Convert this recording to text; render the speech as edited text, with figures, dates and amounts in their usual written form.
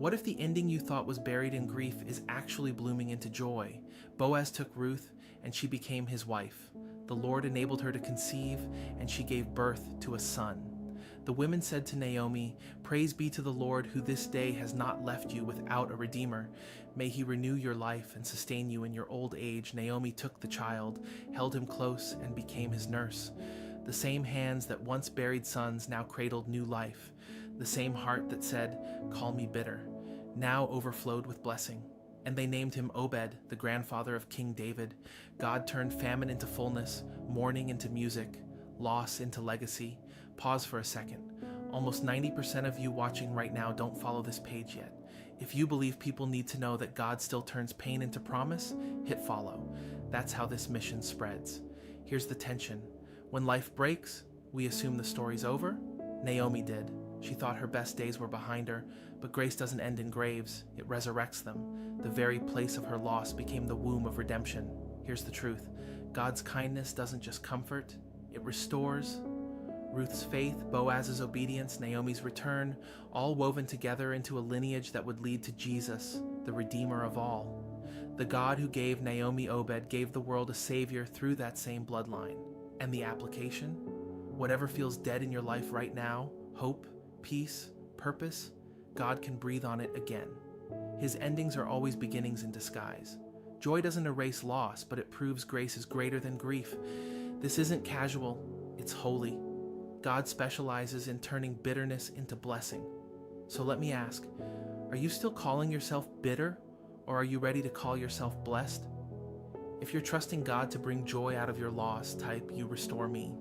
What if the ending you thought was buried in grief is actually blooming into joy? Boaz took Ruth, and she became his wife. The Lord enabled her to conceive, and she gave birth to a son. The women said to Naomi, "Praise be to the Lord, who this day has not left you without a redeemer. May he renew your life and sustain you in your old age." Naomi took the child, held him close, and became his nurse. The same hands that once buried sons now cradled new life. The same heart that said, "Call me bitter," now overflowed with blessing. And they named him Obed, the grandfather of King David. God turned famine into fullness, mourning into music, loss into legacy. Pause for a second. Almost 90% of you watching right now don't follow this page yet. If you believe people need to know that God still turns pain into promise, hit follow. That's how this mission spreads. Here's the tension. When life breaks, we assume the story's over. Naomi did. She thought her best days were behind her, but grace doesn't end in graves, it resurrects them. The very place of her loss became the womb of redemption. Here's the truth. God's kindness doesn't just comfort, it restores. Ruth's faith, Boaz's obedience, Naomi's return, all woven together into a lineage that would lead to Jesus, the Redeemer of all. The God who gave Naomi Obed gave the world a Savior through that same bloodline. And the application? Whatever feels dead in your life right now, hope, peace, purpose, God can breathe on it again. His endings are always beginnings in disguise. Joy doesn't erase loss, but it proves grace is greater than grief. This isn't casual, it's holy. God specializes in turning bitterness into blessing. So let me ask, are you still calling yourself bitter, or are you ready to call yourself blessed? If you're trusting God to bring joy out of your loss, type "You restore me."